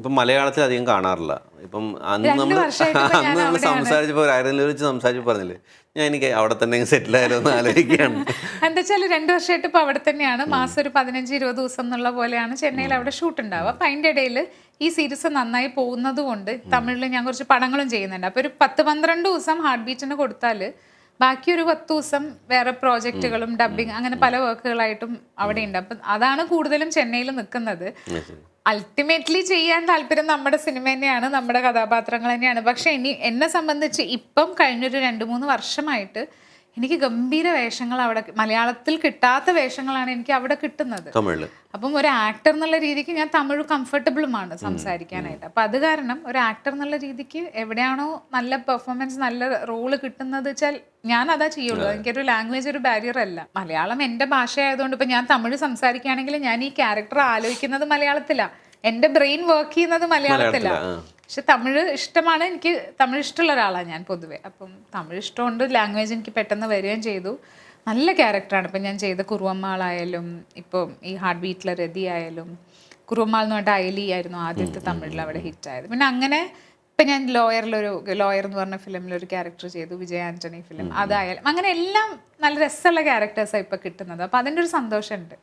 ഇപ്പം മലയാളത്തിൽ അധികം കാണാറില്ല. ഇപ്പം അന്ന് 2 നമ്മൾ വർഷമായിട്ട് ഇപ്പൊ ഞാൻ അന്ന് നമ്മൾ അവിടെയാണ്. സംസാരിച്ചപ്പോൾ ആരെങ്കിലും വെച്ച് സംസാരിച്ച് പറഞ്ഞില്ലേ, ഞാൻ എനിക്ക് അവിടെ തന്നെ സെറ്റിൽ ആയാലോ എന്ന് ആലോചിക്കുകയാണ്. എന്താ വെച്ചാൽ 2 വർഷമായിട്ട് ഇപ്പോൾ അവിടെ തന്നെയാണ്. മാസം ഒരു 15-20 ദിവസം എന്നുള്ള പോലെയാണ് ചെന്നൈയിൽ അവിടെ ഷൂട്ട് ഉണ്ടാവുക. അപ്പം അതിൻ്റെ ഇടയിൽ ഈ സീരീസ് നന്നായി പോകുന്നത് കൊണ്ട് തമിഴിൽ ഞാൻ കുറച്ച് പടങ്ങളും ചെയ്യുന്നുണ്ട്. അപ്പോൾ ഒരു 10-12 ദിവസം ഹാർട്ട് ബീറ്റിന് കൊടുത്താൽ ബാക്കി ഒരു 10 ദിവസം വേറെ പ്രോജക്റ്റുകളും ഡബ്ബിങ് അങ്ങനെ പല വർക്കുകളായിട്ടും അവിടെ ഉണ്ട്. അപ്പം അതാണ് കൂടുതലും ചെന്നൈയിൽ നിൽക്കുന്നത്. അൾട്ടിമേറ്റ്ലി ചെയ്യാൻ താല്പര്യം നമ്മുടെ സിനിമ തന്നെയാണ്, നമ്മുടെ കഥാപാത്രങ്ങൾ തന്നെയാണ്. പക്ഷെ എന്നെ സംബന്ധിച്ച് ഇപ്പം കഴിഞ്ഞൊരു 2-3 വർഷമായിട്ട് എനിക്ക് ഗംഭീര വേഷങ്ങൾ അവിടെ, മലയാളത്തിൽ കിട്ടാത്ത വേഷങ്ങളാണ് എനിക്ക് അവിടെ കിട്ടുന്നത്. തമിഴിൽ അപ്പം ഒരു ആക്ടർ എന്നുള്ള രീതിക്ക് ഞാൻ തമിഴ് കംഫർട്ടബിളുമാണ് സംസാരിക്കാനായിട്ട്. അപ്പം അത് കാരണം ഒരു ആക്ടർ എന്നുള്ള രീതിക്ക് എവിടെയാണോ നല്ല പെർഫോമൻസ്, നല്ല റോള് കിട്ടുന്നത് വെച്ചാൽ ഞാൻ അതാ ചെയ്യുള്ളൂ. എനിക്കൊരു ലാംഗ്വേജ് ഒരു ബാരിയർ അല്ല. മലയാളം എൻ്റെ ഭാഷയായതുകൊണ്ട് ഇപ്പം ഞാൻ തമിഴ് സംസാരിക്കുകയാണെങ്കിൽ ഞാൻ ഈ ക്യാരക്ടർ ആലോചിക്കുന്നത് മലയാളത്തിലാണ്, എൻ്റെ ബ്രെയിൻ വർക്ക് ചെയ്യുന്നത് മലയാളത്തിലാണ്. പക്ഷെ തമിഴ് ഇഷ്ടമാണ് എനിക്ക്, തമിഴ് ഇഷ്ടമുള്ള ഒരാളാണ് ഞാൻ പൊതുവെ. അപ്പം തമിഴ് ഇഷ്ടമുണ്ട്, ലാംഗ്വേജ് എനിക്ക് പെട്ടെന്ന് വരികയും ചെയ്തു. നല്ല ക്യാരക്ടറാണ്. ഇപ്പം ഞാൻ ചെയ്ത കുറുവമ്മാളായാലും ഇപ്പം ഈ ഹാർട്ട് ബീറ്റിലെ രതി ആയാലും, കുറുവമ്മാൾ എന്ന് പറഞ്ഞിട്ട് അയലി ആയിരുന്നു ആദ്യത്തെ തമിഴിൽ അവിടെ ഹിറ്റായത്. പിന്നെ അങ്ങനെ ഇപ്പം ഞാൻ ലോയർ എന്ന് പറഞ്ഞ ഫിലിമിലൊരു ക്യാരക്ടർ ചെയ്തു, വിജയ് ആൻ്റണി ഫിലിം, അതായാലും അങ്ങനെ എല്ലാം നല്ല രസമുള്ള ക്യാരക്ടേഴ്സാണ് ഇപ്പം കിട്ടുന്നത്. അപ്പം അതിൻ്റെ ഒരു സന്തോഷമുണ്ട്.